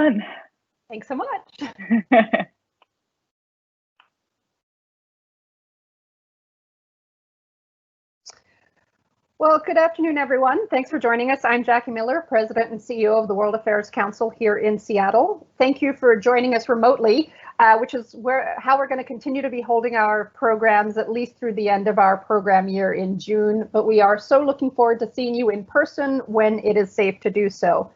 everyone. Thanks so much. Well, good afternoon, everyone. Thanks for joining us. I'm Jackie Miller, President and CEO of the World Affairs Council here in Seattle. Thank you for joining us remotely, which is how we're going to continue to be holding our programs at least through the end of our program year in June. But we are so looking forward to seeing you in person when it is safe to do so.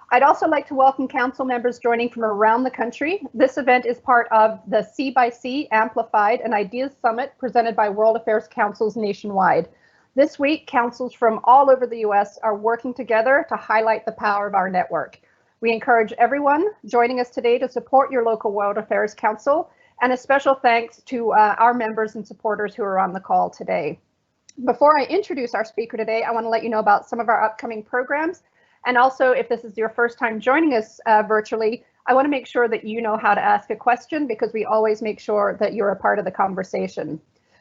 I'd also like to welcome council members joining from around the country. This event is part of the CxC Amplified and Ideas Summit presented by World Affairs Councils nationwide. This week, councils from all over the US are working together to highlight the power of our network. We encourage everyone joining us today to support your local World Affairs Council, and a special thanks to our members and supporters who are on the call today. Before I introduce our speaker today, I want to let you know about some of our upcoming programs. And also, if this is your first time joining us virtually, I want to make sure that you know how to ask a question, because we always make sure that you're a part of the conversation.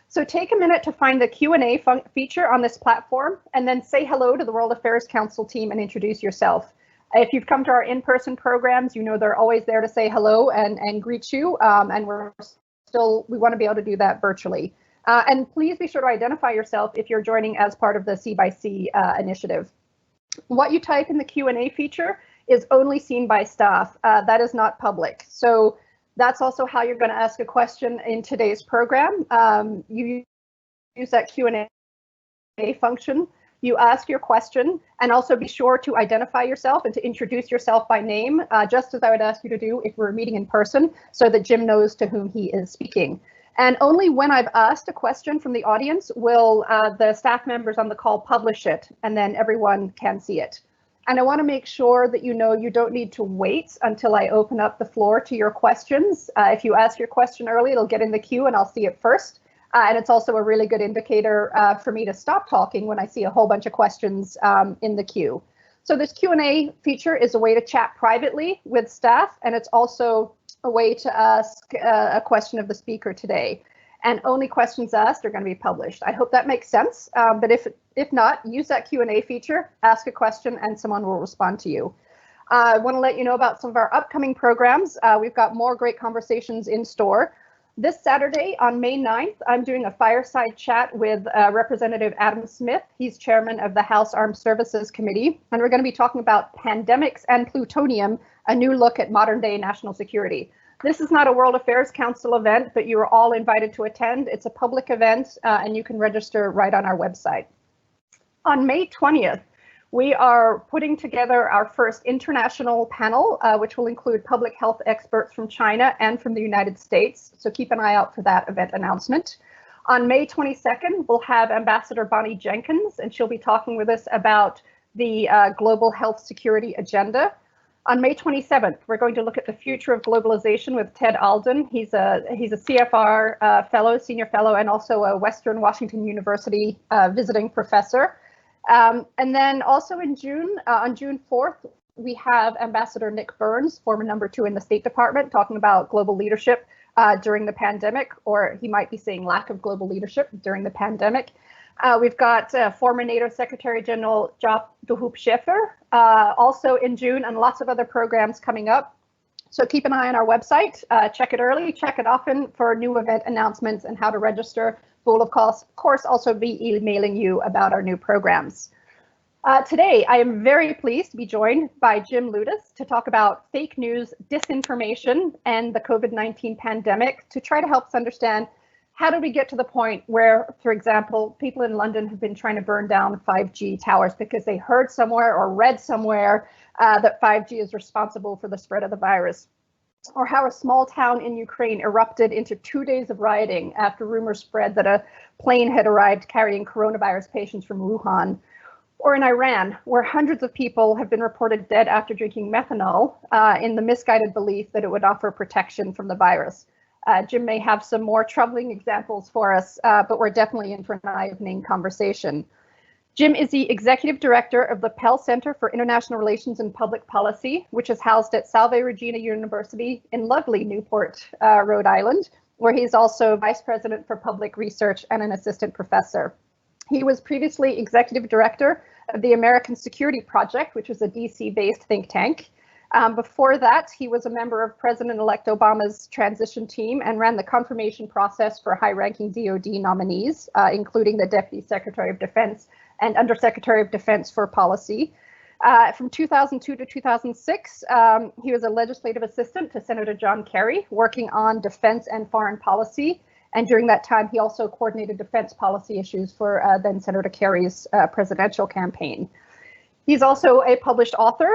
So take a minute to find the Q&A feature on this platform, and then say hello to the World Affairs Council team and introduce yourself. If you've come to our in-person programs, you know they're always there to say hello and greet you, and we want to be able to do that virtually. And please be sure to identify yourself if you're joining as part of the CxC initiative. What you type in the Q&A feature is only seen by staff. That is not public. So that's also how you're going to ask a question in today's program. You use that Q&A function, you ask your question, and also be sure to identify yourself and to introduce yourself by name, just as I would ask you to do if we're meeting in person, so that Jim knows to whom he is speaking. And only when I've asked a question from the audience will the staff members on the call publish it, and then everyone can see it. And I want to make sure that you know you don't need to wait until I open up the floor to your questions. If you ask your question early, it'll get in the queue and I'll see it first. And it's also a really good indicator for me to stop talking when I see a whole bunch of questions in the queue. So this Q&A feature is a way to chat privately with staff, and it's also a way to ask a question of the speaker today. And only questions asked are going to be published. I hope that makes sense, but if not, use that Q&A feature, ask a question, and someone will respond to you. I want to let you know about some of our upcoming programs. We've got more great conversations in store. This Saturday on May 9th, I'm doing a fireside chat with Representative Adam Smith. He's chairman of the House Armed Services Committee, and we're going to be talking about pandemics and plutonium, a new look at modern day national security. This is not a World Affairs Council event, but you are all invited to attend. It's a public event, and you can register right on our website. On May 20th, we are putting together our first international panel, which will include public health experts from China and from the United States. So keep an eye out for that event announcement. On May 22nd, we'll have Ambassador Bonnie Jenkins, and she'll be talking with us about the global health security agenda. On May 27th, we're going to look at the future of globalization with Ted Alden. He's a CFR fellow, senior fellow, and also a Western Washington University visiting professor. And then also in June, on June 4th, we have Ambassador Nick Burns, former #2 in the State Department, talking about global leadership during the pandemic, or he might be saying lack of global leadership during the pandemic. We've got former NATO Secretary General Job de Hoop Scheffer also in June, and lots of other programs coming up. So keep an eye on our website, check it early, check it often for new event announcements and how to register. We'll of course also be emailing you about our new programs. Today, I am very pleased to be joined by Jim Ludes to talk about fake news, disinformation, and the COVID-19 pandemic, to try to help us understand how do we get to the point where, for example, people in London have been trying to burn down 5G towers because they heard somewhere or read somewhere that 5G is responsible for the spread of the virus. Or how a small town in Ukraine erupted into 2 days of rioting after rumors spread that a plane had arrived carrying coronavirus patients from Wuhan. Or in Iran, where hundreds of people have been reported dead after drinking methanol in the misguided belief that it would offer protection from the virus. Jim may have some more troubling examples for us, but we're definitely in for an eye-opening conversation. Jim is the executive director of the Pell Center for International Relations and Public Policy, which is housed at Salve Regina University in lovely Newport, Rhode Island, where he's also vice president for public research and an assistant professor. He was previously executive director of the American Security Project, which was a DC-based think tank. Before that, he was a member of President-elect Obama's transition team and ran the confirmation process for high-ranking DoD nominees, including the Deputy Secretary of Defense and Undersecretary of Defense for Policy. From 2002 to 2006, he was a legislative assistant to Senator John Kerry, working on defense and foreign policy. And during that time, he also coordinated defense policy issues for then Senator Kerry's presidential campaign. He's also a published author.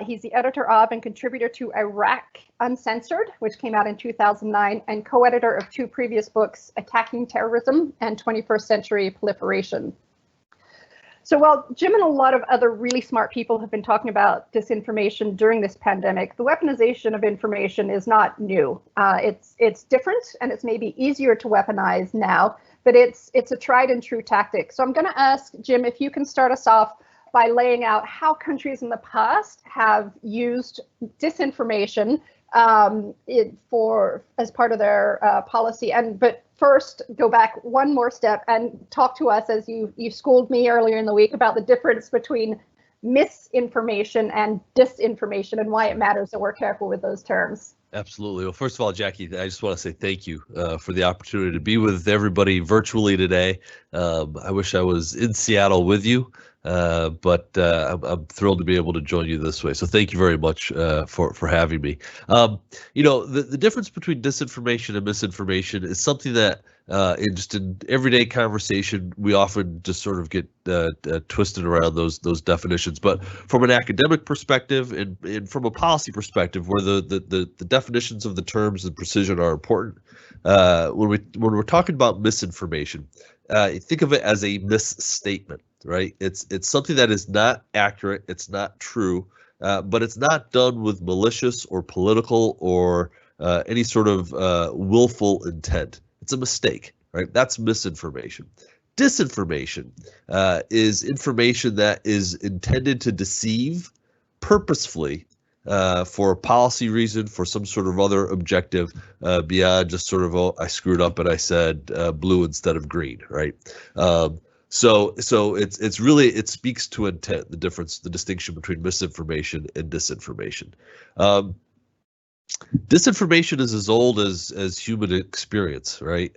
He's the editor of and contributor to Iraq Uncensored, which came out in 2009, and co-editor of 2 previous books, Attacking Terrorism and 21st Century Proliferation. So while Jim and a lot of other really smart people have been talking about disinformation during this pandemic, the weaponization of information is not new. It's different, and it's maybe easier to weaponize now, but it's a tried and true tactic. So I'm going to ask Jim if you can start us off by laying out how countries in the past have used disinformation as part of their policy. But first, go back one more step and talk to us, as you schooled me earlier in the week, about the difference between misinformation and disinformation and why it matters that we're careful with those terms. Absolutely. Well, first of all, Jackie, I just want to say thank you for the opportunity to be with everybody virtually today. I wish I was in Seattle with you, but I'm thrilled to be able to join you this way. So thank you very much for having me. You know, the difference between disinformation and misinformation is something that in everyday conversation, we often just sort of get twisted around those definitions. But from an academic perspective and from a policy perspective, where the definitions of the terms and precision are important, when we're talking about misinformation, think of it as a misstatement, right? It's something that is not accurate, it's not true, but it's not done with malicious or political or any sort of willful intent. It's a mistake, right? That's misinformation. Disinformation is information that is intended to deceive purposefully for a policy reason, for some sort of other objective beyond just sort of, oh, I screwed up and I said blue instead of green, right? So it's really, it speaks to intent, the distinction between misinformation and disinformation. Disinformation is as old as human experience, right?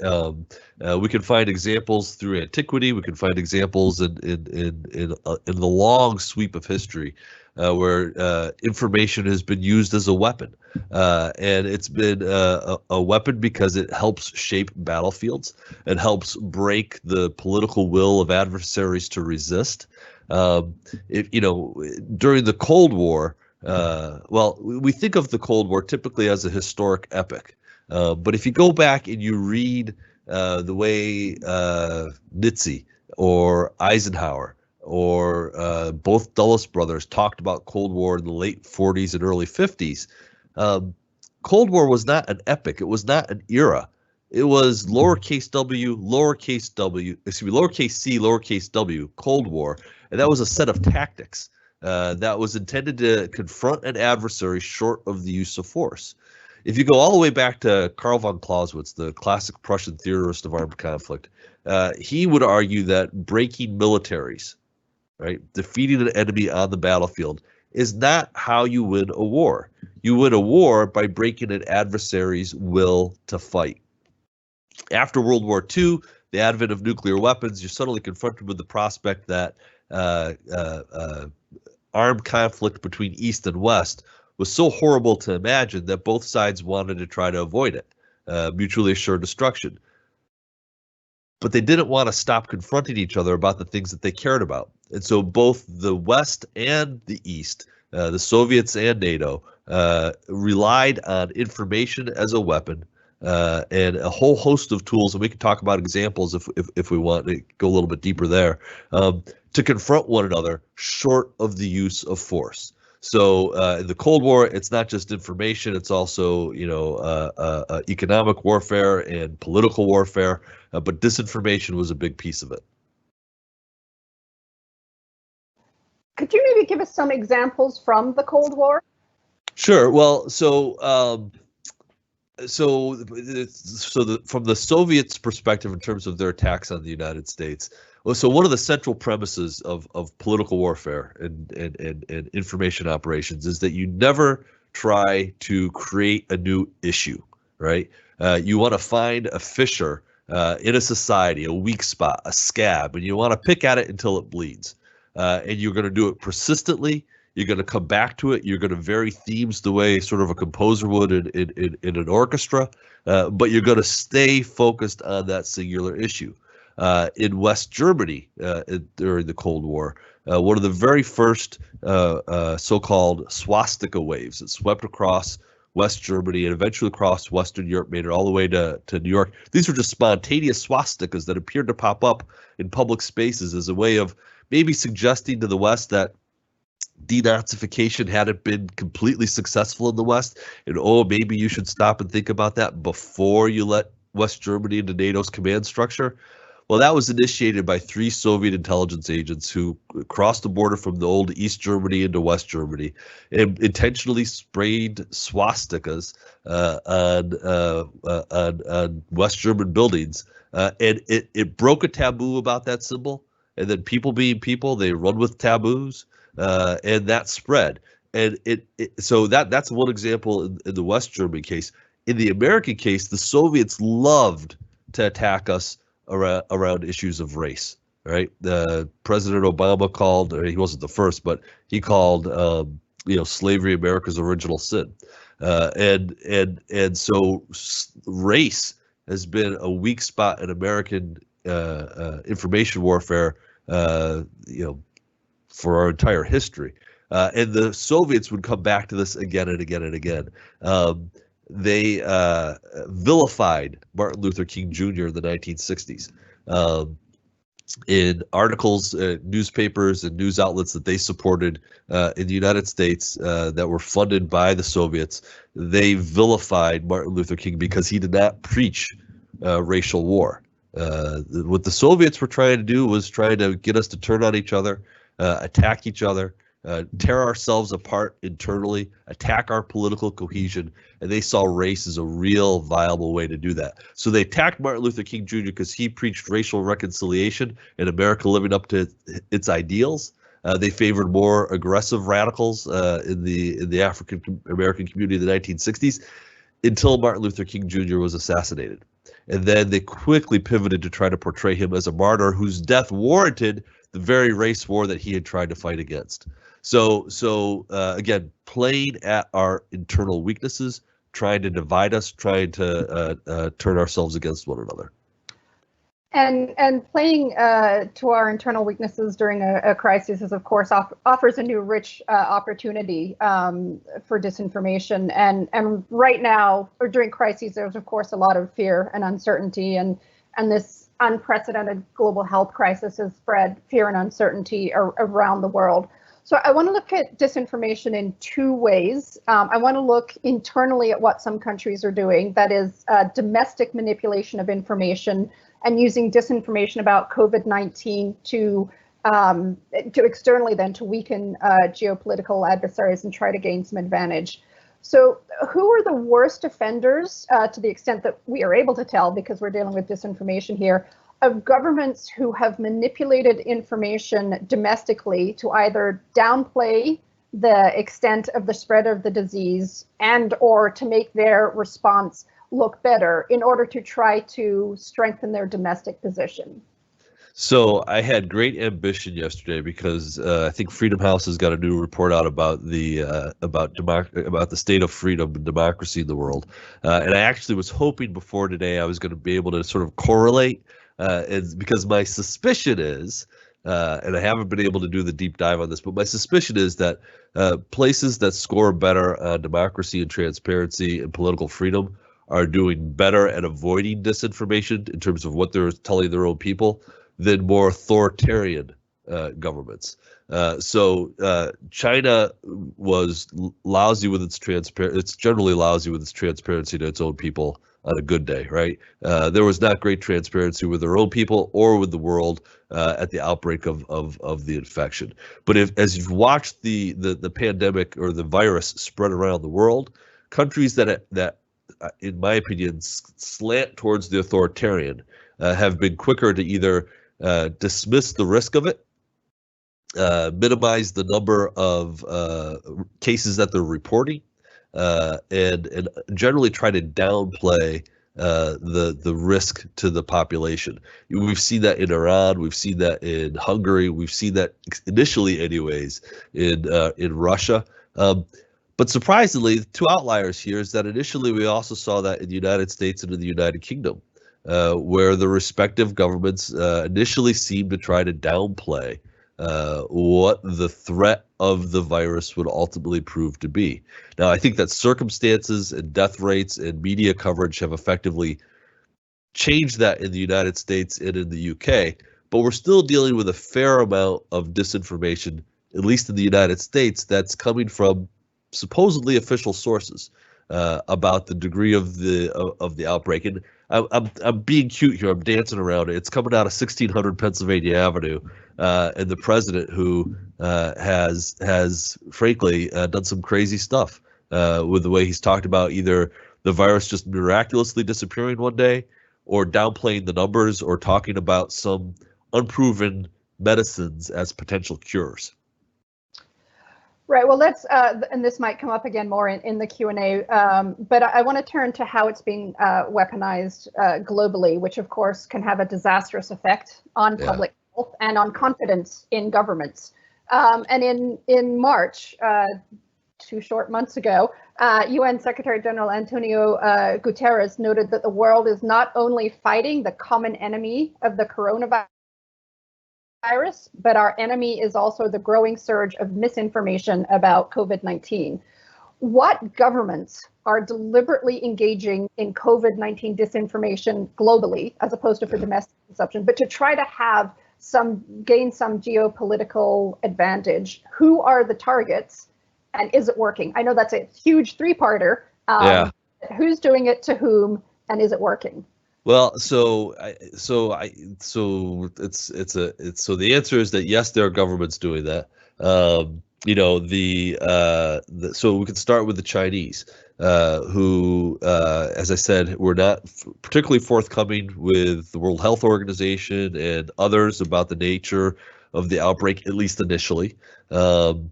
We can find examples through antiquity. We can find examples in the long sweep of history where information has been used as a weapon, and it's been a weapon because it helps shape battlefields. It helps break the political will of adversaries to resist. You know, during the Cold War. Well, we think of the Cold War typically as a historic epic, but if you go back and you read the way Nitze or Eisenhower or both Dulles brothers talked about Cold War in the late 40s and early 50s, Cold War was not an epic. It was not an era. It was lowercase w, lowercase w, excuse me, lowercase c, lowercase w, Cold War, and that was a set of tactics that was intended to confront an adversary short of the use of force. If you go all the way back to Karl von Clausewitz, the classic Prussian theorist of armed conflict, he would argue that breaking militaries, right, defeating an enemy on the battlefield, is not how you win a war. You win a war by breaking an adversary's will to fight. After World War II, the advent of nuclear weapons, you're suddenly confronted with the prospect that armed conflict between East and West was so horrible to imagine that both sides wanted to try to avoid it, mutually assured destruction. But they didn't want to stop confronting each other about the things that they cared about. And so both the West and the East, the Soviets and NATO, relied on information as a weapon and a whole host of tools, and we can talk about examples if we want to go a little bit deeper there, to confront one another short of the use of force. So in the Cold War, it's not just information, it's also, you know, economic warfare and political warfare, but disinformation was a big piece of it. Could you maybe give us some examples from the Cold War? Sure. Well, from the Soviets' perspective in terms of their attacks on the United States, Well, so one of the central premises of political warfare and information operations is that you never try to create a new issue, right? You want to find a fissure in a society, a weak spot, a scab, and you want to pick at it until it bleeds. And you're going to do it persistently. You're going to come back to it. You're going to vary themes the way sort of a composer would in an orchestra, but you're going to stay focused on that singular issue. In West Germany during the Cold War, one of the very first so-called swastika waves that swept across West Germany and eventually across Western Europe, made it all the way to New York. These were just spontaneous swastikas that appeared to pop up in public spaces as a way of maybe suggesting to the West that denazification hadn't been completely successful in the West, and maybe you should stop and think about that before you let West Germany into NATO's command structure. Well, that was initiated by 3 Soviet intelligence agents who crossed the border from the old East Germany into West Germany and intentionally sprayed swastikas on West German buildings. And it broke a taboo about that symbol. And then people being people, they run with taboos, and that spread. And so that's one example in the West German case. In the American case, the Soviets loved to attack us around issues of race, right? President Obama called, or he wasn't the first, but he called, slavery America's original sin, and so race has been a weak spot in American information warfare, for our entire history, and the Soviets would come back to this again and again and again. They vilified Martin Luther King Jr. in the 1960s. In articles, newspapers, and news outlets that they supported in the United States that were funded by the Soviets, they vilified Martin Luther King because he did not preach racial war. What the Soviets were trying to do was trying to get us to turn on each other, attack each other, tear ourselves apart internally, attack our political cohesion, and they saw race as a real viable way to do that. So they attacked Martin Luther King Jr. because he preached racial reconciliation and America living up to its ideals. They favored more aggressive radicals in the African American community in the 1960s until Martin Luther King Jr. was assassinated. And then they quickly pivoted to try to portray him as a martyr whose death warranted the very race war that he had tried to fight against. So again, playing at our internal weaknesses, trying to divide us, trying to turn ourselves against one another. And playing to our internal weaknesses during a crisis is, of course, offers a new rich opportunity for disinformation. And right now, or during crises, there's of course a lot of fear and uncertainty, and this unprecedented global health crisis has spread fear and uncertainty around the world. So I want to look at disinformation in 2 ways. I want to look internally at what some countries are doing, that is domestic manipulation of information and using disinformation about COVID-19 to externally then to weaken geopolitical adversaries and try to gain some advantage. So who are the worst offenders, to the extent that we are able to tell, because we're dealing with disinformation here, of governments who have manipulated information domestically to either downplay the extent of the spread of the disease and or to make their response look better in order to try to strengthen their domestic position? So I had great ambition yesterday because I think Freedom House has got a new report out about the state of freedom and democracy in the world, and I actually was hoping before today I was going to be able to sort of correlate, because my suspicion is, and I haven't been able to do the deep dive on this, but my suspicion is that places that score better on democracy and transparency and political freedom are doing better at avoiding disinformation in terms of what they're telling their own people than more authoritarian governments. So China was lousy with its transparency. It's generally lousy with its transparency to its own people on a good day, right? There was not great transparency with their own people or with the world at the outbreak of the infection. But as you've watched the pandemic or the virus spread around the world, countries that in my opinion slant towards the authoritarian have been quicker to either dismiss the risk of it, minimize the number of cases that they're reporting, and generally try to downplay the risk to the population. We've seen that in Iran, we've seen that in Hungary, we've seen that initially, anyways, in Russia. But surprisingly, two outliers here is that initially we also saw that in the United States and in the United Kingdom, where the respective governments initially seemed to try to downplay what the threat of the virus would ultimately prove to be. Now, I think that circumstances and death rates and media coverage have effectively changed that in the United States and in the UK, but we're still dealing with a fair amount of disinformation, at least in the United States, that's coming from supposedly official sources about the degree of the outbreak. And I'm being cute here. I'm dancing around it. It's coming out of 1600 Pennsylvania Avenue, and the president, who has frankly done some crazy stuff with the way he's talked about either the virus just miraculously disappearing one day, or downplaying the numbers, or talking about some unproven medicines as potential cures. Right. Well, let's, and this might come up again more in the Q&A, but I want to turn to how it's being weaponized globally, which of course can have a disastrous effect on public health and on confidence in governments. And in March, 2 short months ago, UN Secretary General Antonio Guterres noted that the world is not only fighting the common enemy of the coronavirus, but our enemy is also the growing surge of misinformation about COVID-19. What governments are deliberately engaging in COVID-19 disinformation globally, as opposed to for domestic consumption, but to try to have gain some geopolitical advantage? Who are the targets, and is it working? I know that's a huge 3-parter. Who's doing it to whom, and is it working? Well, so the answer is that yes, there are governments doing that. So we can start with the Chinese, who, as I said, were not particularly forthcoming with the World Health Organization and others about the nature of the outbreak, at least initially. And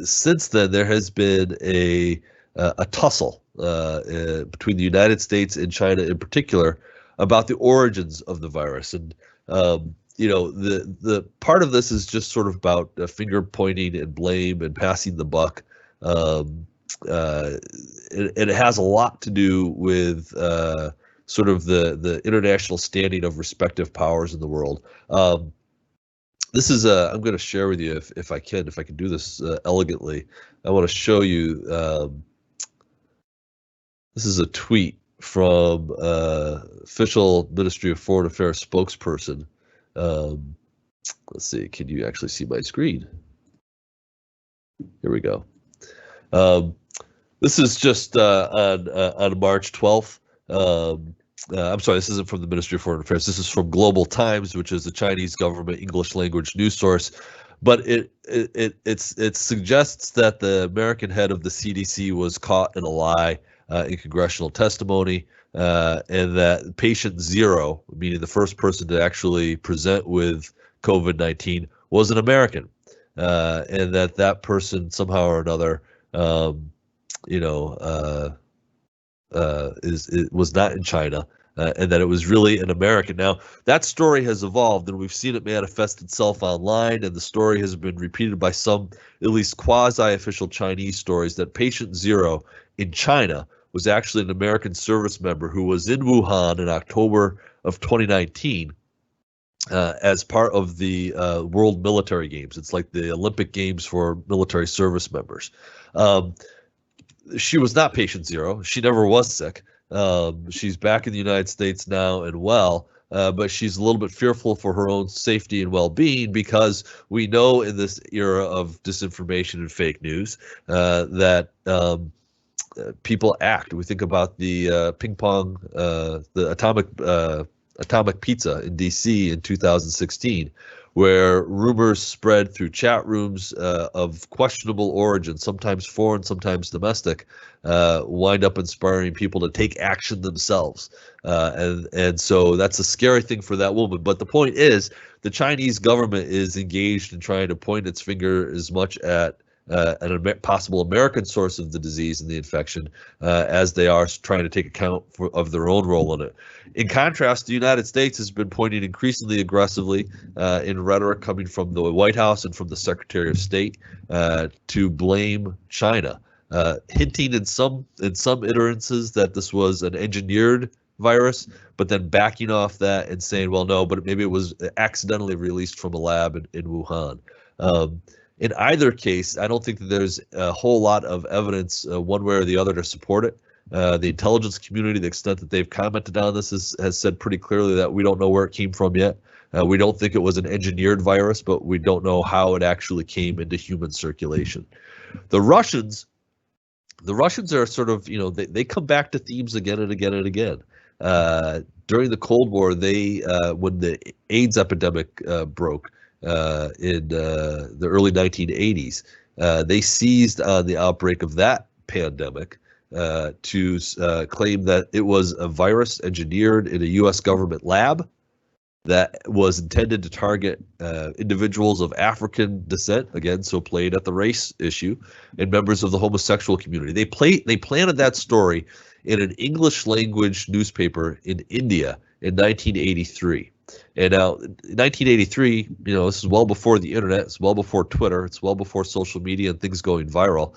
since then, there has been a tussle between the United States and China in particular about the origins of the virus. And the part of this is just sort of about finger pointing and blame and passing the buck. And it has a lot to do with sort of the international standing of respective powers in the world. This is I'm going to share with you, if I can do this elegantly. I want to show you. This is a tweet from official Ministry of Foreign Affairs spokesperson. Let's see, can you actually see my screen? Here we go. This is just on March 12th. I'm sorry, this isn't from the Ministry of Foreign Affairs. This is from Global Times, which is the Chinese government English language news source. But it suggests that the American head of the CDC was caught in a lie in congressional testimony, and that patient 0, meaning the first person to actually present with COVID-19, was an American, and that person somehow or another, was not in China, and that it was really an American. Now, that story has evolved, and we've seen it manifest itself online, and the story has been repeated by some, at least quasi-official Chinese stories, that patient 0 in China was actually an American service member who was in Wuhan in October of 2019 as part of the World Military Games. It's like the Olympic Games for military service members. She was not patient 0. She never was sick. She's back in the United States now and well, but she's a little bit fearful for her own safety and well-being, because we know in this era of disinformation and fake news that people act. We think about the ping pong, the atomic pizza in DC in 2016, where rumors spread through chat rooms of questionable origin, sometimes foreign, sometimes domestic, wind up inspiring people to take action themselves. And so that's a scary thing for that woman. But the point is, the Chinese government is engaged in trying to point its finger as much at a possible American source of the disease and the infection as they are trying to take account of their own role in it. In contrast, the United States has been pointing increasingly aggressively in rhetoric coming from the White House and from the Secretary of State to blame China, hinting in some instances that this was an engineered virus, but then backing off that and saying, well, no, but maybe it was accidentally released from a lab in Wuhan. In either case, I don't think that there's a whole lot of evidence one way or the other to support it. The intelligence community, the extent that they've commented on this, has said pretty clearly that we don't know where it came from yet. We don't think it was an engineered virus, but we don't know how it actually came into human circulation. The Russians are sort of, they come back to themes again and again and again. During the Cold War, when the AIDS epidemic broke in the early 1980s, they seized on the outbreak of that pandemic to claim that it was a virus engineered in a U.S. government lab that was intended to target individuals of African descent, again, so played at the race issue, and members of the homosexual community. They planted that story in an English language newspaper in India in 1983. And now, in 1983, this is well before the internet, it's well before Twitter, it's well before social media and things going viral.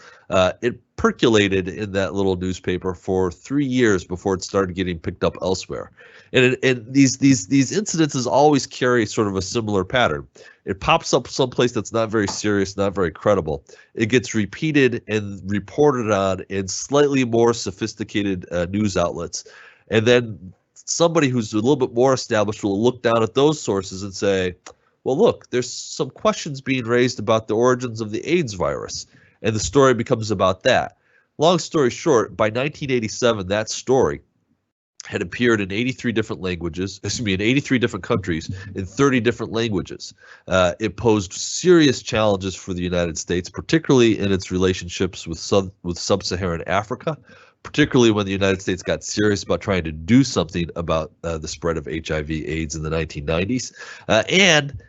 It percolated in that little newspaper for 3 years before it started getting picked up elsewhere. And these incidences always carry sort of a similar pattern. It pops up someplace that's not very serious, not very credible. It gets repeated and reported on in slightly more sophisticated news outlets. And then somebody who's a little bit more established will look down at those sources and say, well, look, there's some questions being raised about the origins of the AIDS virus. And the story becomes about that. Long story short, by 1987, that story had appeared in 83 different languages, in 83 different countries, in 30 different languages. It posed serious challenges for the United States, particularly in its relationships with sub-Saharan Africa, particularly when the United States got serious about trying to do something about the spread of HIV/AIDS in the 1990s. And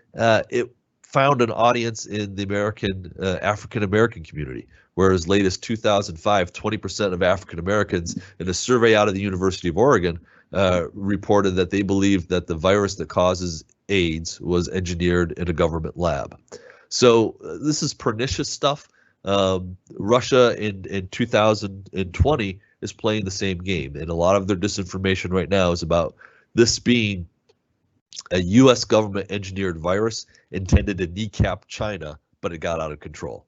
it found an audience in the African-American community, where as late as 2005, 20% of African Americans in a survey out of the University of Oregon reported that they believed that the virus that causes AIDS was engineered in a government lab. So this is pernicious stuff. Russia in 2020 is playing the same game, and a lot of their disinformation right now is about this being a U.S. government engineered virus intended to kneecap China, but it got out of control.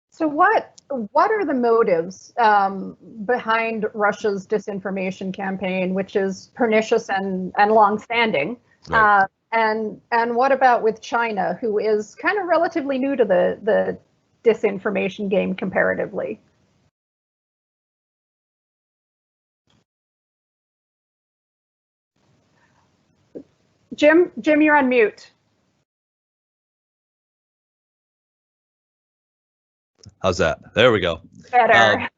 So what are the motives behind Russia's disinformation campaign, which is pernicious and longstanding? Right. And what about with China, who is kind of relatively new to the disinformation game comparatively? Jim, you're on mute. How's that? There we go. Better.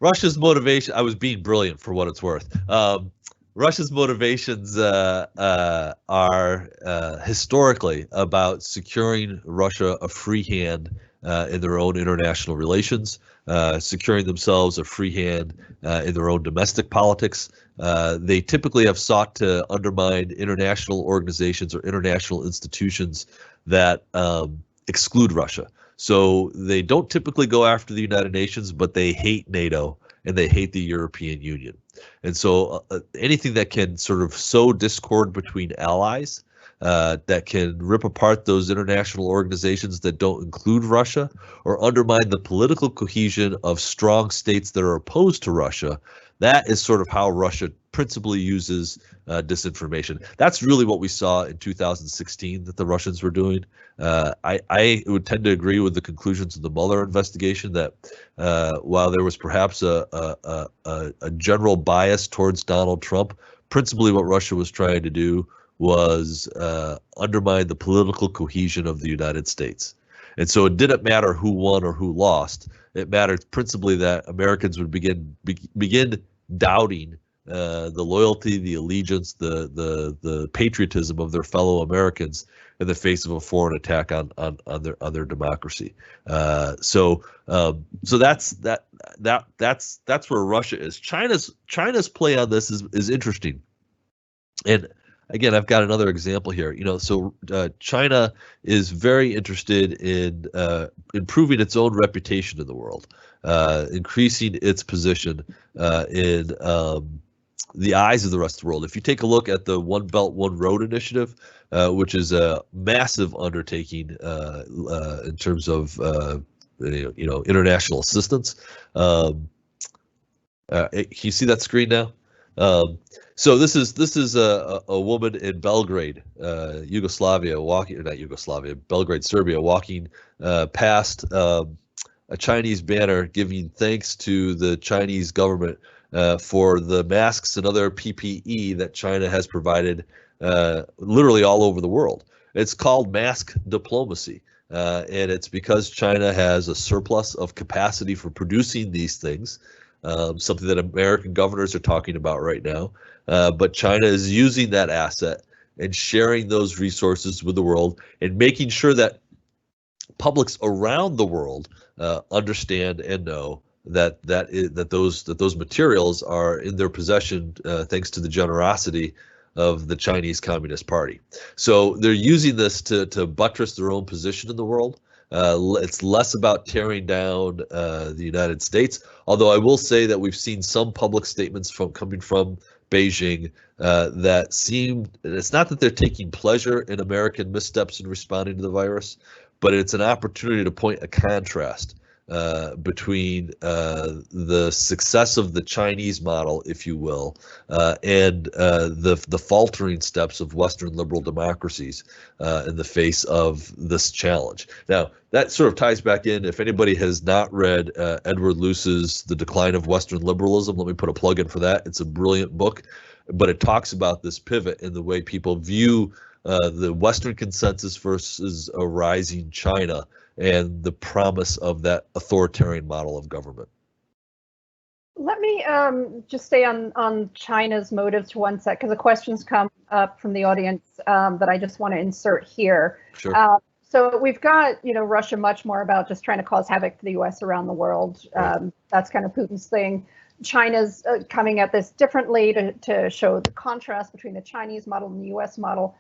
Russia's motivation, I was being brilliant for what it's worth. Russia's motivations are historically about securing Russia a free hand in their own international relations, securing themselves a free hand in their own domestic politics. They typically have sought to undermine international organizations or international institutions that exclude Russia. So they don't typically go after the United Nations, but they hate NATO and they hate the European Union. And so anything that can sort of sow discord between allies, that can rip apart those international organizations that don't include Russia, or undermine the political cohesion of strong states that are opposed to Russia, that is sort of how Russia principally uses disinformation. That's really what we saw in 2016 that the Russians were doing. I would tend to agree with the conclusions of the Mueller investigation that while there was perhaps a general bias towards Donald Trump, principally what Russia was trying to do was undermine the political cohesion of the United States. And so it didn't matter who won or who lost. It mattered principally that Americans would begin doubting the loyalty, the allegiance, the patriotism of their fellow Americans in the face of a foreign attack on their democracy. So that's where Russia is. China's play on this is interesting. And again, I've got another example here. So China is very interested in improving its own reputation in the world, increasing its position in the eyes of the rest of the world. If you take a look at the One Belt, One Road initiative, which is a massive undertaking in terms of international assistance. Can you see that screen now? So this is a woman in Belgrade, Yugoslavia, Belgrade, Serbia, walking past a Chinese banner giving thanks to the Chinese government for the masks and other PPE that China has provided literally all over the world. It's called mask diplomacy, and it's because China has a surplus of capacity for producing these things, something that American governors are talking about right now. But China is using that asset and sharing those resources with the world and making sure that publics around the world understand and know that those materials are in their possession thanks to the generosity of the Chinese Communist Party. So they're using this to buttress their own position in the world. It's less about tearing down the United States, although I will say that we've seen some public statements coming from Beijing that seem, it's not that they're taking pleasure in American missteps in responding to the virus, but it's an opportunity to point a contrast between the success of the Chinese model, if you will, and the faltering steps of Western liberal democracies in the face of this challenge. Now, that sort of ties back in. If anybody has not read Edward Luce's The Decline of Western Liberalism, let me put a plug in for that. It's a brilliant book, but it talks about this pivot in the way people view the Western consensus versus a rising China and the promise of that authoritarian model of government. Let me just stay on China's motives for one sec, because the questions come up from the audience that I just want to insert here. Sure. So we've got, Russia much more about just trying to cause havoc to the U.S. around the world. That's kind of Putin's thing. China's coming at this differently to show the contrast between the Chinese model and the U.S. model.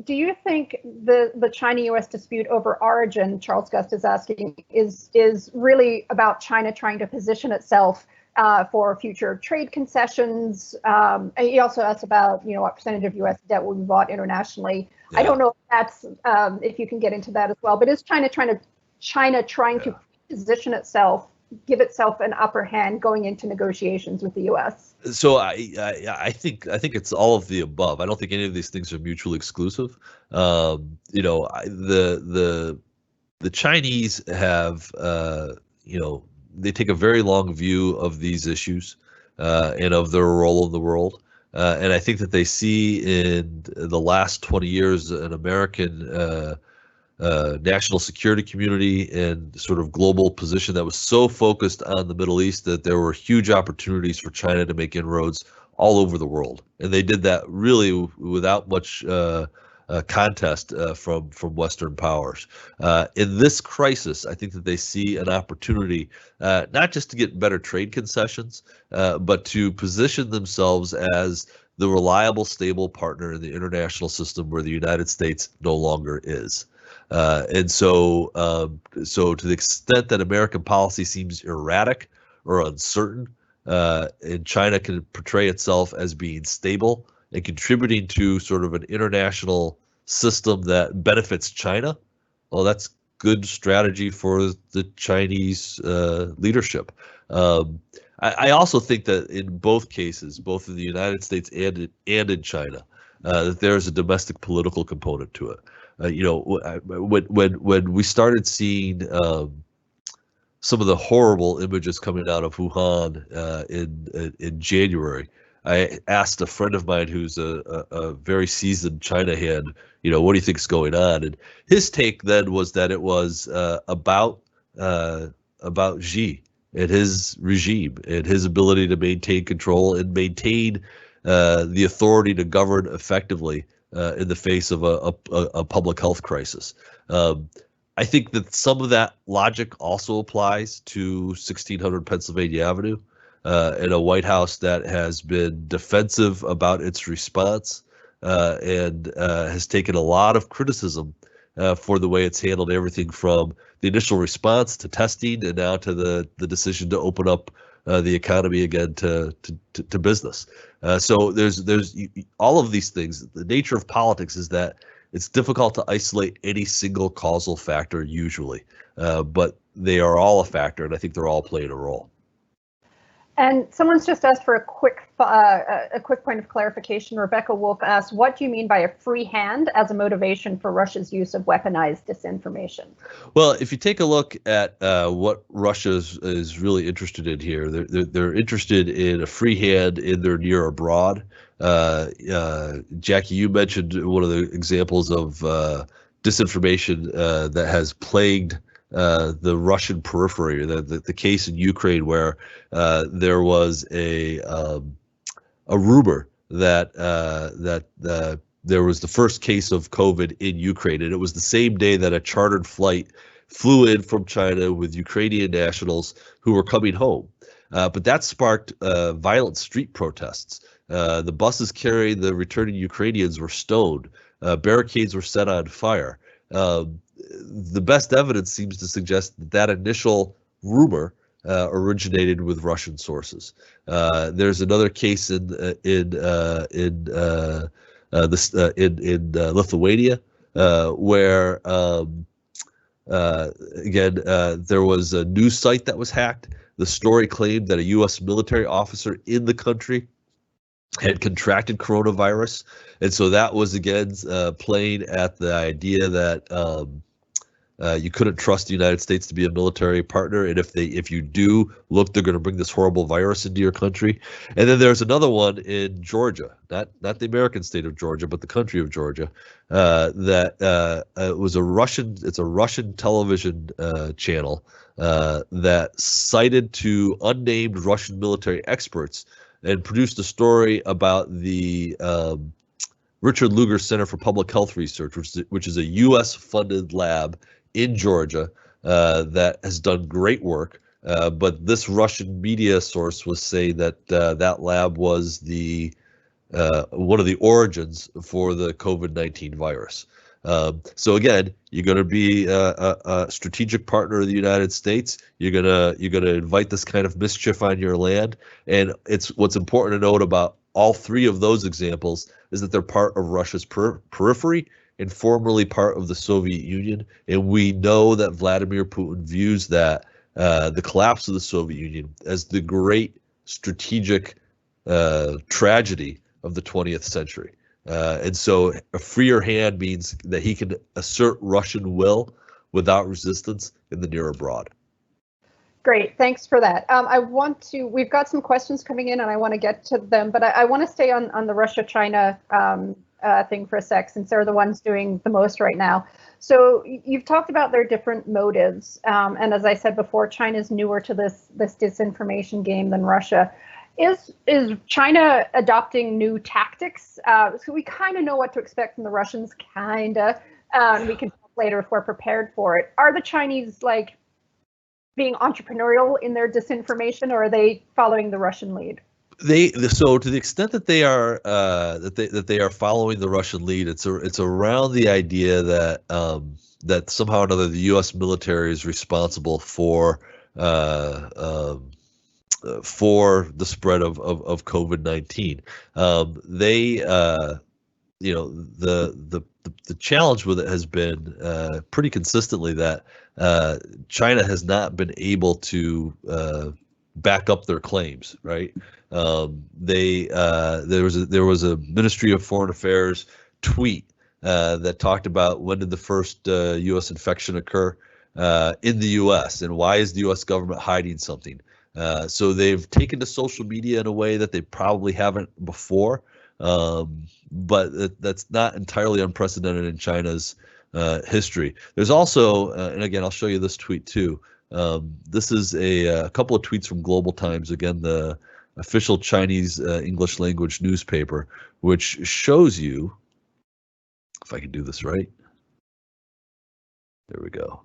Do you think the China-U.S. dispute over origin, Charles Gust is asking, is really about China trying to position itself for future trade concessions? And he also asked about, what percentage of U.S. debt will be bought internationally. Yeah. I don't know if that's if you can get into that as well. But is China trying to position itself, give itself an upper hand going into negotiations with the U.S.? So I think it's all of the above. I don't think any of these things are mutually exclusive. The Chinese have they take a very long view of these issues and of their role in the world. And I think that they see in the last 20 years an American national security community and sort of global position that was so focused on the Middle East that there were huge opportunities for China to make inroads all over the world. And they did that really without much contest from Western powers. In this crisis, I think that they see an opportunity not just to get better trade concessions, but to position themselves as the reliable, stable partner in the international system where the United States no longer is. And so to the extent that American policy seems erratic or uncertain, and China can portray itself as being stable and contributing to sort of an international system that benefits China, well, that's good strategy for the Chinese leadership. I also think that in both cases, both in the United States and in China, that there's a domestic political component to it. When we started seeing some of the horrible images coming out of Wuhan in January, I asked a friend of mine who's a very seasoned China hand, what do you think's going on? And his take then was that it was about Xi and his regime and his ability to maintain control and maintain the authority to govern effectively in the face of a public health crisis. I think that some of that logic also applies to 1600 Pennsylvania Avenue and a White House that has been defensive about its response and has taken a lot of criticism for the way it's handled everything from the initial response to testing and now to the decision to open up the economy again to business. So there's all of these things. The nature of politics is that it's difficult to isolate any single causal factor usually, but they are all a factor, and I think they're all playing a role. And someone's just asked for a quick point of clarification. Rebecca Wolf asked, what do you mean by a free hand as a motivation for Russia's use of weaponized disinformation? Well, if you take a look at what Russia is really interested in here, they're interested in a free hand in their near abroad. Jackie, you mentioned one of the examples of disinformation that has plagued the Russian periphery, the case in Ukraine where there was a rumor that there was the first case of COVID in Ukraine, and it was the same day that a chartered flight flew in from China with Ukrainian nationals who were coming home. But that sparked violent street protests. The buses carrying the returning Ukrainians were stoned. Barricades were set on fire. The best evidence seems to suggest that initial rumor originated with Russian sources. There's another case in Lithuania where again there was a news site that was hacked. The story claimed that a U.S. military officer in the country had contracted coronavirus, and so that was again playing at the idea that you couldn't trust the United States to be a military partner, and if you do, look, they're going to bring this horrible virus into your country. And then there's another one in Georgia, not the American state of Georgia, but the country of Georgia, that it was a Russian television channel that cited to unnamed Russian military experts and produced a story about the Richard Lugar Center for Public Health Research, which is a U.S.-funded lab in Georgia that has done great work. But this Russian media source was saying that that lab was one of the origins for the COVID-19 virus. So again, you're going to be a strategic partner of the United States. You're gonna invite this kind of mischief on your land, and what's important to note about all three of those examples is that they're part of Russia's periphery and formerly part of the Soviet Union. And we know that Vladimir Putin views that the collapse of the Soviet Union as the great strategic tragedy of the 20th century. And so a freer hand means that he can assert Russian will without resistance in the near abroad. Great, thanks for that. We've got some questions coming in and I want to get to them, but I want to stay on the Russia-China thing for a sec, since they're the ones doing the most right now. So you've talked about their different motives. And as I said before, China's newer to this disinformation game than Russia. Is China adopting new tactics? So we kind of know what to expect from the Russians, kind of. We can talk later if we're prepared for it. Are the Chinese like being entrepreneurial in their disinformation, or are they following the Russian lead? So to the extent that they are that they are following the Russian lead, it's around the idea that that somehow or another the U.S. military is responsible for the spread of COVID-19. The challenge with it has been pretty consistently that China has not been able to back up their claims, right? There was a Ministry of Foreign Affairs tweet that talked about when did the first U.S. infection occur in the U.S. and why is the U.S. government hiding something? So they've taken to social media in a way that they probably haven't before, but that's not entirely unprecedented in China's history. There's also, and again, I'll show you this tweet too. This is a couple of tweets from Global Times, again, the official Chinese English language newspaper, which shows you, if I can do this right. There we go.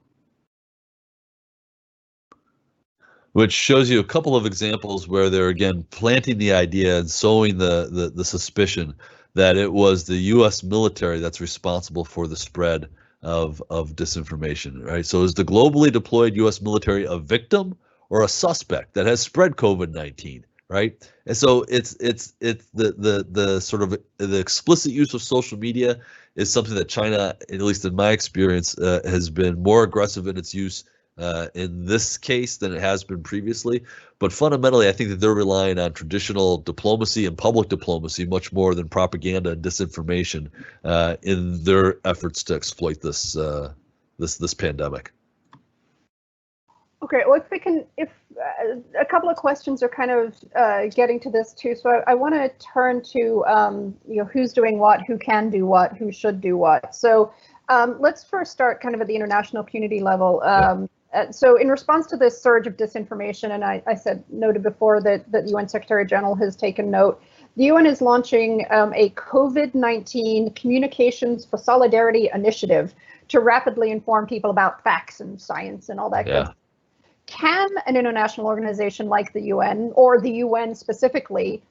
Which shows you a couple of examples where they're, again, planting the idea and sowing the suspicion that it was the U.S. military that's responsible for the spread of disinformation, right? So is the globally deployed U.S. military a victim or a suspect that has spread COVID-19, right? And so it's the sort of the explicit use of social media is something that China, at least in my experience, has been more aggressive in its use in this case than it has been previously. But fundamentally, I think that they're relying on traditional diplomacy and public diplomacy much more than propaganda and disinformation in their efforts to exploit this this pandemic. Okay, well, if a couple of questions are kind of getting to this too. So I want to turn to who's doing what, who can do what, who should do what. So let's first start kind of at the international community level. So in response to this surge of disinformation, and I noted before that the UN Secretary General has taken note, the UN is launching a COVID-19 Communications for Solidarity initiative to rapidly inform people about facts and science and all that good stuff. Can an international organization like the UN, or the UN specifically,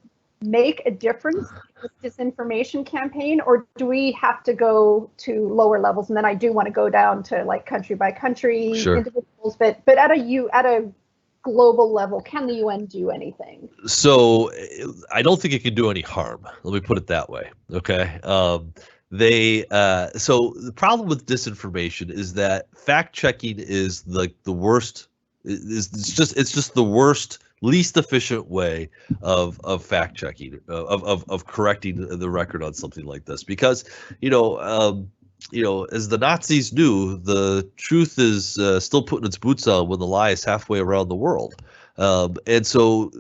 make a difference in this disinformation campaign, or do we have to go to lower levels? And then I do want to go down to like country by country individuals, but at a global level, can the UN do anything? So I don't think it can do any harm. Let me put it that way. Okay. So the problem with disinformation is that fact checking is like the worst. It's just the worst, least efficient way of fact checking, of correcting the record on something like this, because as the Nazis knew, the truth is still putting its boots on when the lie is halfway around the world, and so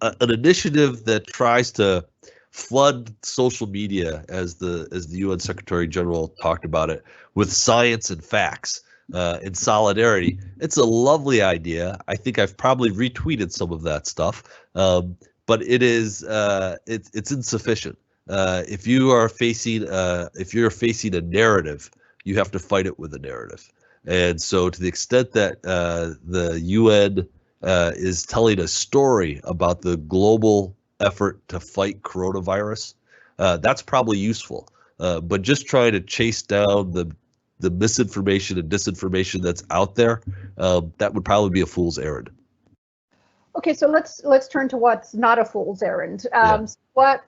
an initiative that tries to flood social media, as the UN Secretary General talked about it, with science and facts. In solidarity, it's a lovely idea. I think I've probably retweeted some of that stuff, but it's insufficient. If you're facing a narrative, you have to fight it with a narrative. And so, to the extent that the UN is telling a story about the global effort to fight coronavirus, that's probably useful. But just trying to chase down the misinformation and disinformation that's out there, that would probably be a fool's errand. Okay, so let's turn to what's not a fool's errand. What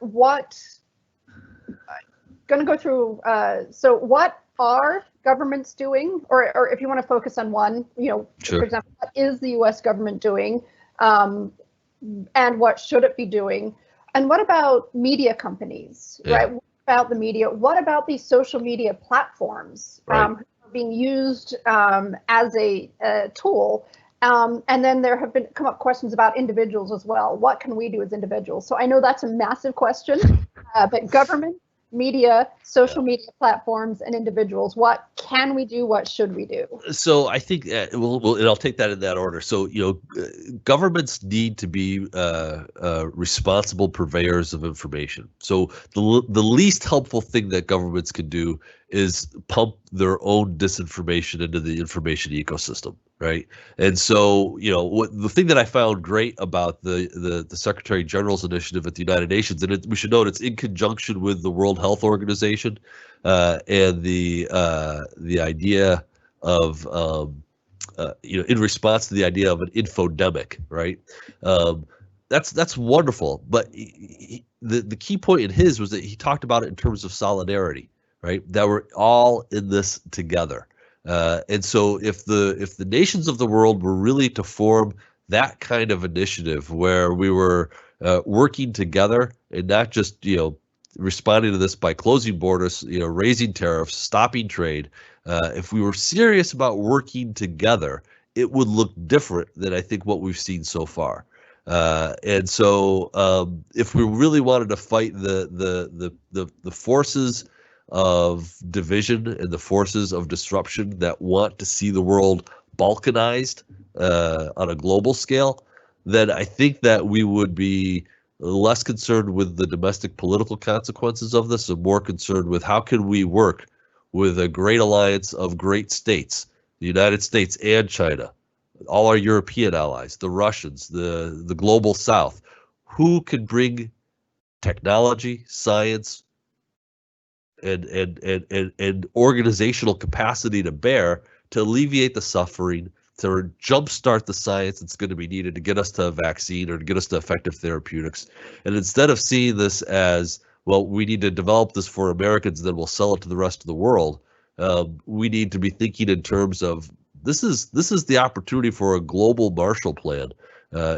going to go through? So what are governments doing, or if you want to focus on one, for example, what is the U.S. government doing, and what should it be doing, and what about media companies, right? About the media, what about these social media platforms are being used as a tool? And then there have come up questions about individuals as well. What can we do as individuals? So I know that's a massive question, but government, media, social media platforms, and individuals, what can we do? What should we do? So I think, and I'll take that in that order. So, governments need to be responsible purveyors of information. So the least helpful thing that governments can do is pump their own disinformation into the information ecosystem, right? And so, the thing that I found great about the Secretary General's initiative at the United Nations, and we should note it's in conjunction with the World Health Organization, and the idea of in response to the idea of an infodemic, right? That's wonderful, but the key point in his was that he talked about it in terms of solidarity, right? That we're all in this together. And so if the nations of the world were really to form that kind of initiative where we were working together and not just responding to this by closing borders, raising tariffs, stopping trade, if we were serious about working together it would look different than I think what we've seen so far. And so if we really wanted to fight the forces of division and the forces of disruption that want to see the world balkanized on a global scale, then I think that we would be less concerned with the domestic political consequences of this and more concerned with how can we work with a great alliance of great states, the United States and China, all our European allies, the Russians, the global South, who can bring technology, science, and organizational capacity to bear to alleviate the suffering, to jumpstart the science that's going to be needed to get us to a vaccine or to get us to effective therapeutics. And instead of seeing this as, well, we need to develop this for Americans, then we'll sell it to the rest of the world, we need to be thinking in terms of this is the opportunity for a global Marshall Plan,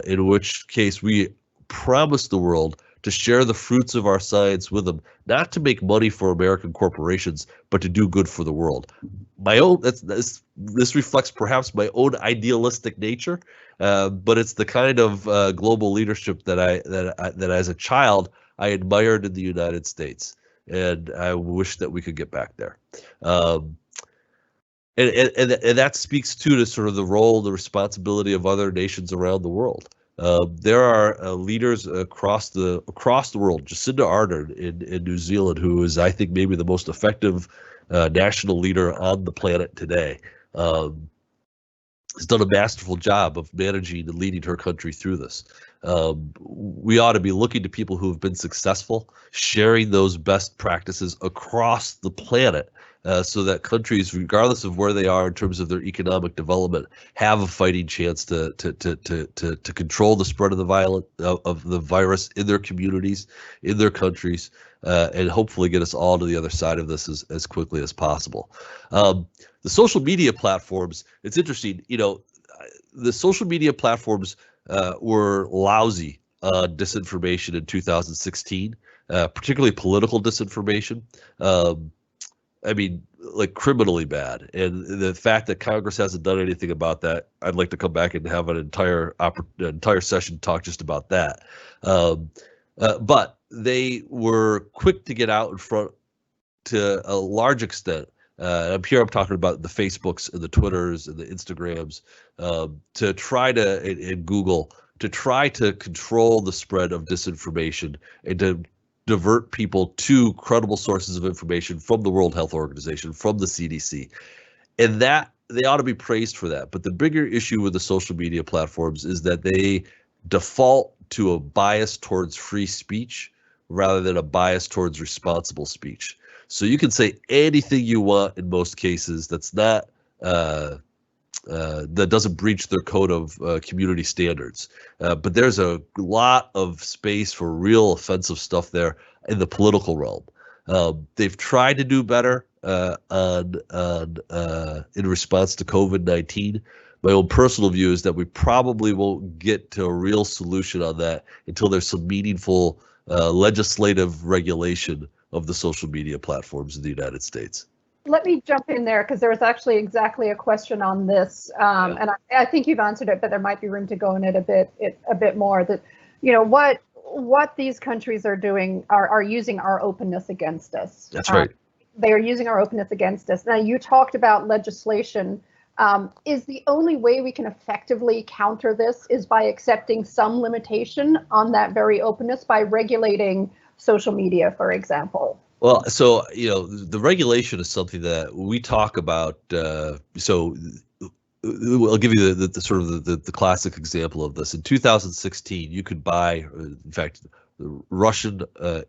in which case we promise the world to share the fruits of our science with them, not to make money for American corporations, but to do good for the world. This reflects perhaps my own idealistic nature, but it's the kind of global leadership that as a child I admired in the United States, and I wish that we could get back there. And that speaks to sort of the role, the responsibility of other nations around the world. There are leaders across the world. Jacinda Ardern in New Zealand, who is, I think, maybe the most effective national leader on the planet today, has done a masterful job of managing and leading her country through this. We ought to be looking to people who have been successful, sharing those best practices across the planet, so that countries, regardless of where they are in terms of their economic development, have a fighting chance to control the spread of the virus in their communities, in their countries, and hopefully get us all to the other side of this as quickly as possible. The social media platforms, it's interesting, the social media platforms were lousy on disinformation in 2016, particularly political disinformation. I mean, like criminally bad. And the fact that Congress hasn't done anything about that, I'd like to come back and have an entire session talk just about that. But they were quick to get out in front to a large extent. I'm talking about the Facebooks and the Twitters and the Instagrams, to try to, and Google, to try to control the spread of disinformation and to divert people to credible sources of information from the World Health Organization, from the CDC. And that they ought to be praised for that. But the bigger issue with the social media platforms is that they default to a bias towards free speech rather than a bias towards responsible speech. So you can say anything you want in most cases that's not that doesn't breach their code of community standards. But there's a lot of space for real offensive stuff there in the political realm. They've tried to do better in response to COVID-19. My own personal view is that we probably won't get to a real solution on that until there's some meaningful legislative regulation of the social media platforms in the United States. Let me jump in there because there was actually exactly a question on this, and I think you've answered it, but there might be room to go in it a bit more. That, what these countries are doing are using our openness against us. That's right. They are using our openness against us. Now, you talked about legislation. Is the only way we can effectively counter this is by accepting some limitation on that very openness, by regulating social media, for example? Well, so, the regulation is something that we talk about. So I'll give you the sort of the classic example of this. In 2016, you could buy, in fact, Russian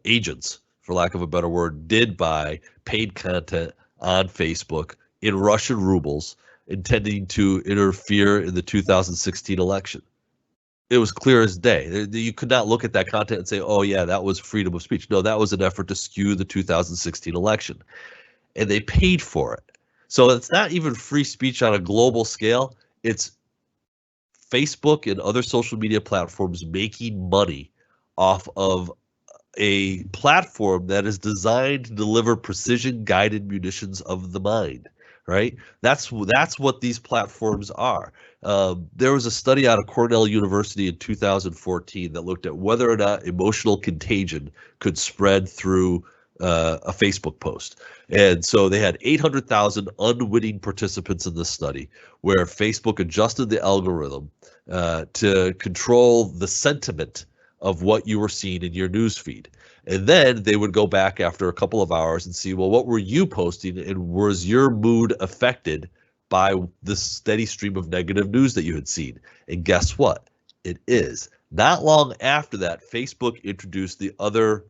agents, for lack of a better word, did buy paid content on Facebook in Russian rubles, intending to interfere in the 2016 election. It was clear as day. You could not look at that content and say, oh, yeah, that was freedom of speech. No, that was an effort to skew the 2016 election. And they paid for it. So it's not even free speech on a global scale. It's Facebook and other social media platforms making money off of a platform that is designed to deliver precision-guided munitions of the mind. right? That's what these platforms are. There was a study out of Cornell University in 2014 that looked at whether or not emotional contagion could spread through a Facebook post. And so they had 800,000 unwitting participants in this study where Facebook adjusted the algorithm to control the sentiment of what you were seeing in your news feed. And then they would go back after a couple of hours and see, well, what were you posting, and was your mood affected by this steady stream of negative news that you had seen? And guess what? It is. Not long after that, Facebook introduced the other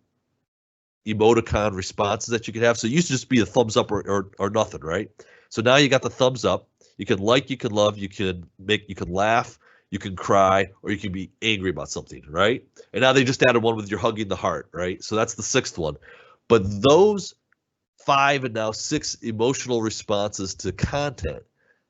emoticon responses that you could have. So it used to just be a thumbs up or nothing, right? So now you got the thumbs up. You can like, you can love, you can laugh, you can cry, or you can be angry about something, right? And now they just added one with you're hugging the heart, right? So that's the sixth one. But those 5 and now 6 emotional responses to content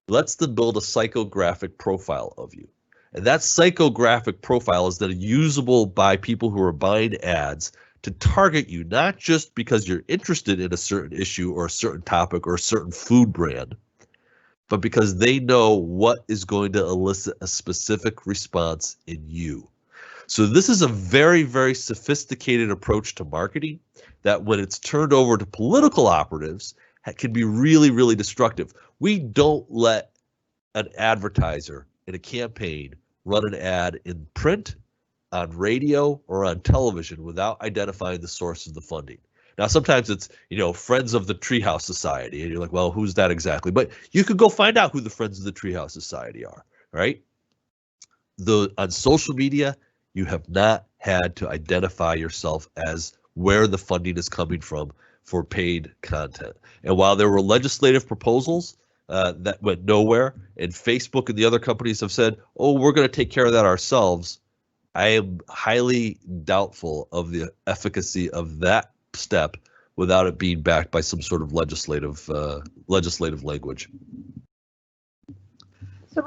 lets them build a psychographic profile of you. And that psychographic profile is then usable by people who are buying ads to target you, not just because you're interested in a certain issue or a certain topic or a certain food brand, but because they know what is going to elicit a specific response in you. So this is a very, very sophisticated approach to marketing that when it's turned over to political operatives can be really, really destructive. We don't let an advertiser in a campaign run an ad in print, on radio, or on television without identifying the source of the funding. Now, sometimes it's, Friends of the Treehouse Society, and you're like, well, who's that exactly? But you could go find out who the Friends of the Treehouse Society are, right? On social media, you have not had to identify yourself as where the funding is coming from for paid content. And while there were legislative proposals that went nowhere, and Facebook and the other companies have said, oh, we're going to take care of that ourselves, I am highly doubtful of the efficacy of that step without it being backed by some sort of legislative language. So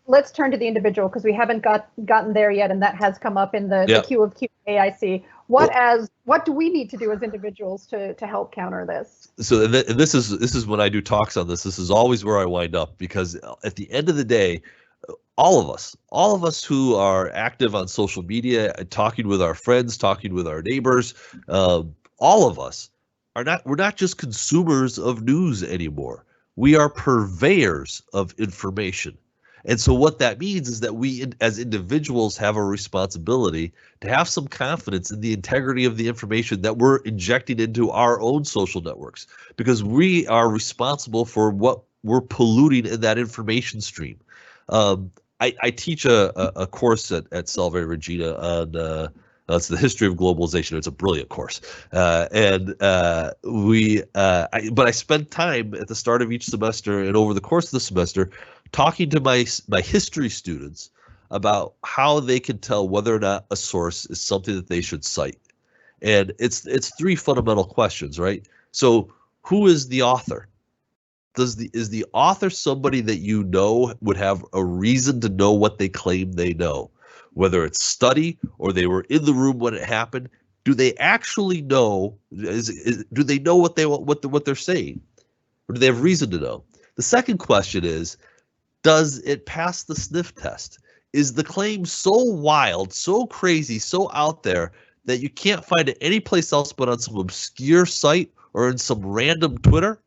let's turn to the individual, because we haven't gotten there yet, and that has come up in the queue of Q&A I see. What do we need to do as individuals to help counter this? So this is when I do talks on this. This is always where I wind up, because at the end of the day, all of us who are active on social media, talking with our friends, talking with our neighbors, all of us we're not just consumers of news anymore. We are purveyors of information. And so what that means is that we as individuals have a responsibility to have some confidence in the integrity of the information that we're injecting into our own social networks, because we are responsible for what we're polluting in that information stream. I teach a course at Salve Regina on it's the history of globalization. It's a brilliant course, but I spend time at the start of each semester and over the course of the semester talking to my history students about how they can tell whether or not a source is something that they should cite. And it's 3 fundamental questions, right? So who is the author? Is the author somebody that you know would have a reason to know what they claim they know? Whether it's study or they were in the room when it happened, do they actually know? Do they know what they're saying, or do they have reason to know? The second question is, does it pass the sniff test? Is the claim so wild, so crazy, so out there that you can't find it anyplace else but on some obscure site or in some random Twitter?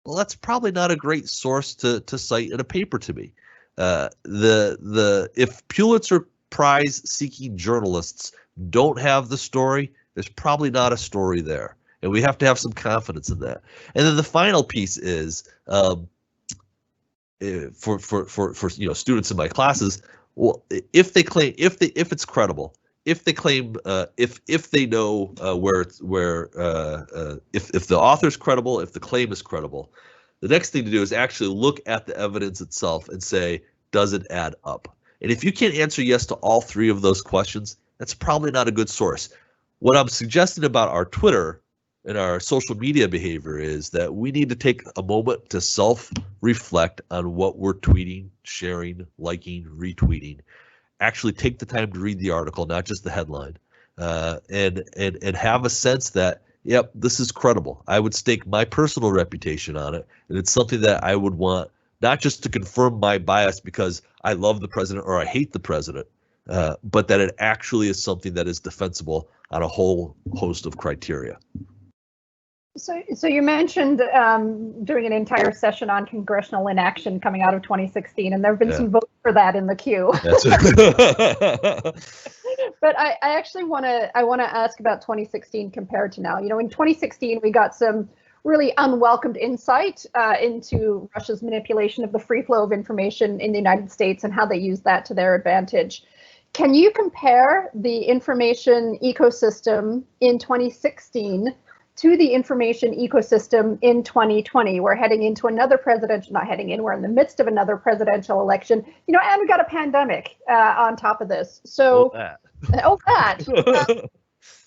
Well, that's probably not a great source to cite in a paper to me. If Pulitzer Prize seeking journalists don't have the story, there's probably not a story there, and we have to have some confidence in that. And then the final piece is for students in my classes. Well, if it's credible, if they claim if they know if the author's credible, if the claim is credible, the next thing to do is actually look at the evidence itself and say, does it add up? And if you can't answer yes to all 3 of those questions, that's probably not a good source. What I'm suggesting about our Twitter and our social media behavior is that we need to take a moment to self-reflect on what we're tweeting, sharing, liking, retweeting. Actually take the time to read the article, not just the headline, and have a sense that yep, this is credible. I would stake my personal reputation on it, and it's something that I would want not just to confirm my bias because I love the president or I hate the president, but that it actually is something that is defensible on a whole host of criteria. So you mentioned doing an entire session on congressional inaction coming out of 2016, and there have been some votes for that in the queue. But I actually want to ask about 2016 compared to now. You know, in 2016 we got some really unwelcomed insight into Russia's manipulation of the free flow of information in the United States and how they use that to their advantage. Can you compare the information ecosystem in 2016 to the information ecosystem in 2020? We're heading into another we're in the midst of another presidential election, you know, and we got a pandemic on top of this. So,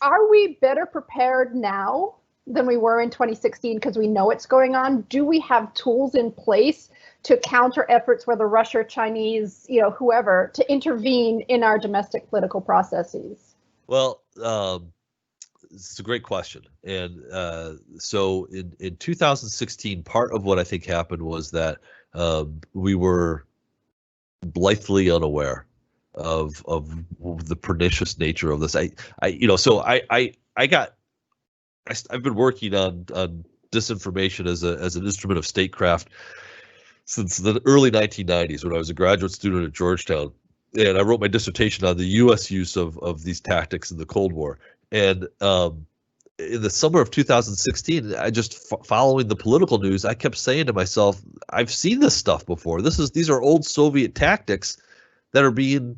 are we better prepared now than we were in 2016 because we know it's going on? Do we have tools in place to counter efforts, whether Russia, Chinese, you know, whoever, to intervene in our domestic political processes? Well, it's a great question. And so in 2016, part of what I think happened was that we were blithely unaware of the pernicious nature of this. I've been working on disinformation as an instrument of statecraft since the early 1990s when I was a graduate student at Georgetown. And I wrote my dissertation on the U.S. use of these tactics in the Cold War. And in the summer of 2016, I just following the political news, I kept saying to myself, I've seen this stuff before. These are old Soviet tactics that are being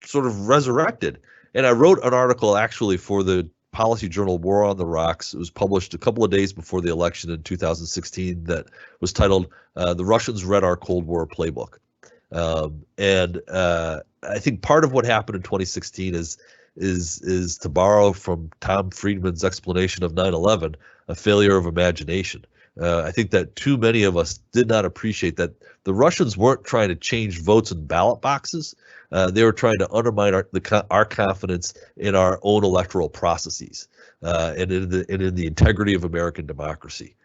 sort of resurrected. And I wrote an article actually for the policy journal War on the Rocks. It was published a couple of days before the election in 2016 that was titled "The Russians Read Our Cold War Playbook." And I think part of what happened in 2016 is to borrow from Tom Friedman's explanation of 9/11, a failure of imagination. I think that too many of us did not appreciate that the Russians weren't trying to change votes in ballot boxes. They were trying to undermine our confidence in our own electoral processes and in the integrity of American democracy.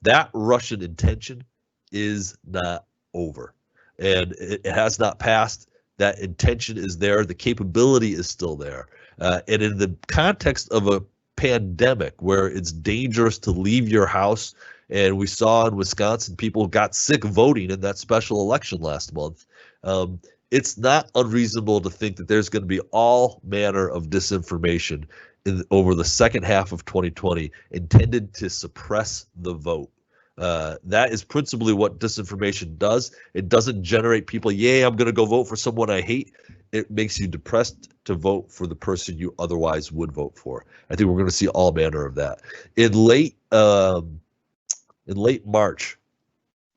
That Russian intention is not over, and it has not passed. That intention is there. The capability is still there. And in the context of a pandemic where it's dangerous to leave your house, and we saw in Wisconsin people got sick voting in that special election last month, it's not unreasonable to think that there's going to be all manner of disinformation over the second half of 2020 intended to suppress the vote. That is principally what disinformation does. It doesn't generate people, yay, I'm going to go vote for someone I hate. It makes you depressed to vote for the person you otherwise would vote for. I think we're going to see all manner of that. In late March,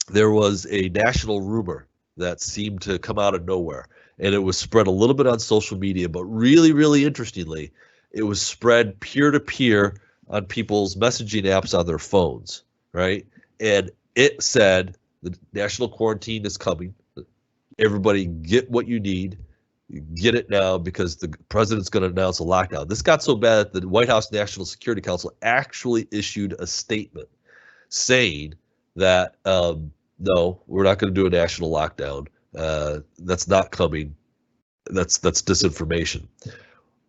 there was a national rumor that seemed to come out of nowhere, and it was spread a little bit on social media, but really, really interestingly, it was spread peer-to-peer on people's messaging apps on their phones, right? And it said the national quarantine is coming. Everybody get what you need. Get it now because the president's going to announce a lockdown. This got so bad that the White House National Security Council actually issued a statement saying that, no, we're not going to do a national lockdown. That's not coming. That's disinformation.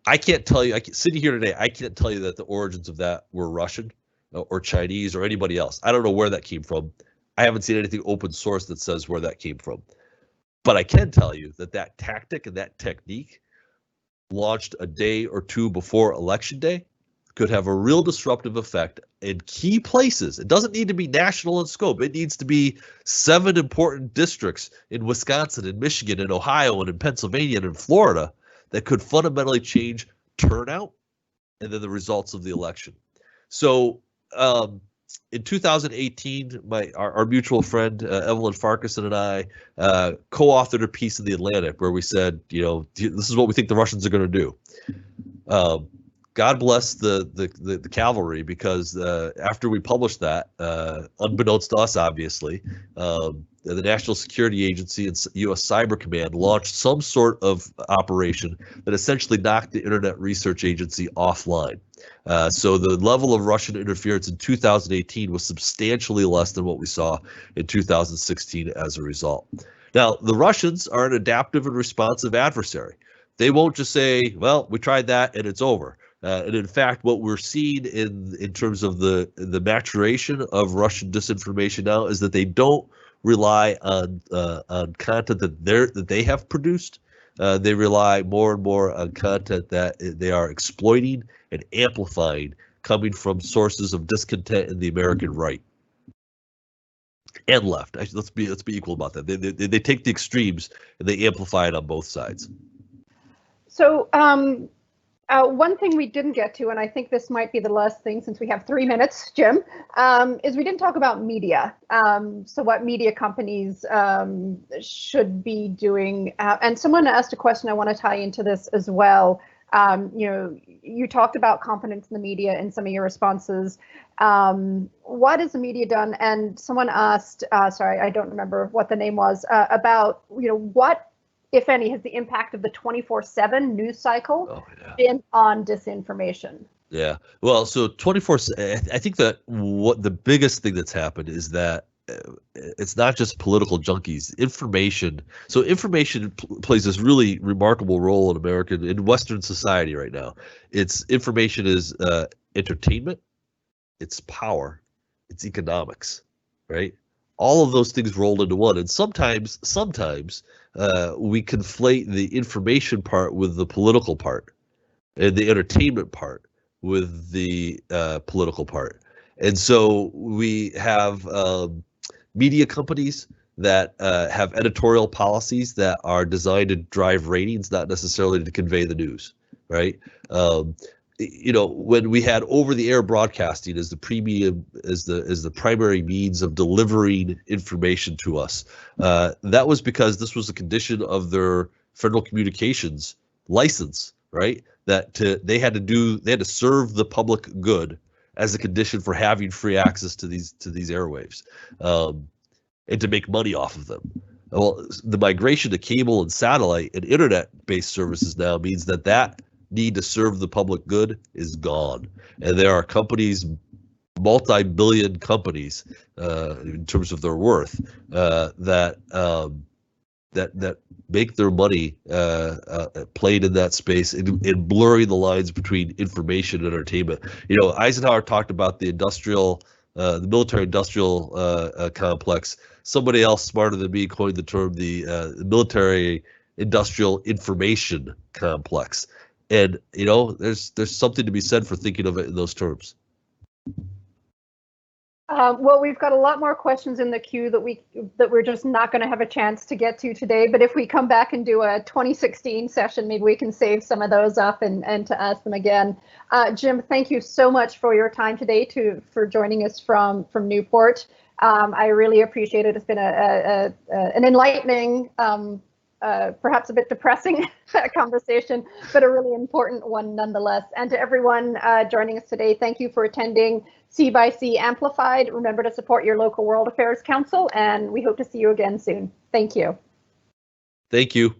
I can't tell you, sitting here today, I can't tell you that the origins of that were Russian or Chinese or anybody else. I don't know where that came from. I haven't seen anything open source that says where that came from. But I can tell you that that tactic and that technique launched a day or two before Election Day could have a real disruptive effect in key places. It doesn't need to be national in scope. It needs to be 7 important districts in Wisconsin and Michigan and Ohio and in Pennsylvania and in Florida that could fundamentally change turnout and then the results of the election. So in 2018, our mutual friend Evelyn Farquharson and I co-authored a piece in the Atlantic where we said, you know, this is what we think the Russians are going to do. God bless the cavalry, because after we published that, unbeknownst to us, obviously, the National Security Agency and U.S. Cyber Command launched some sort of operation that essentially knocked the Internet Research Agency offline. So the level of Russian interference in 2018 was substantially less than what we saw in 2016 as a result. Now, the Russians are an adaptive and responsive adversary. They won't just say, well, we tried that and it's over. And in fact, what we're seeing in terms of the maturation of Russian disinformation now is that they don't rely on content that they have produced. They rely more and more on content that they are exploiting and amplifying, coming from sources of discontent in the American right and left. Let's be equal about that. They take the extremes and they amplify it on both sides. So one thing we didn't get to, and I think this might be the last thing since we have 3 minutes, Jim, is we didn't talk about media. So what media companies should be doing. And someone asked a question I want to tie into this as well. You talked about confidence in the media in some of your responses. What has the media done? And someone asked, sorry, I don't remember what the name was, about, what, if any, has the impact of the 24/7 news cycle been on disinformation? Yeah, well, so 24, I think that what the biggest thing that's happened is that it's not just political junkies. Information plays this really remarkable role in Western society right now. Information is entertainment, it's power, it's economics, right? All of those things rolled into one, and sometimes we conflate the information part with the political part, and the entertainment part with the political part. And so we have media companies that have editorial policies that are designed to drive ratings, not necessarily to convey the news, right? When we had over-the-air broadcasting as the premium, as the primary means of delivering information to us, that was because this was a condition of their Federal Communications license, right? That they had to serve the public good as a condition for having free access to these airwaves, and to make money off of them. Well, the migration to cable and satellite and internet-based services now means that need to serve the public good is gone, and there are companies, multi-billion companies, in terms of their worth, that make their money played in that space, in blurring the lines between information and entertainment. Eisenhower talked about the military-industrial complex. Somebody else smarter than me coined the term the military-industrial information complex. And there's something to be said for thinking of it in those terms. Well, we've got a lot more questions in the queue that we're just not going to have a chance to get to today. But if we come back and do a 2016 session, maybe we can save some of those up and to ask them again. Jim, thank you so much for your time today for joining us from Newport. I really appreciate it. It's been an enlightening, perhaps a bit depressing conversation, but a really important one nonetheless. And to everyone joining us today, thank you for attending CxC Amplified. Remember to support your local World Affairs Council, and we hope to see you again soon. Thank you. Thank you.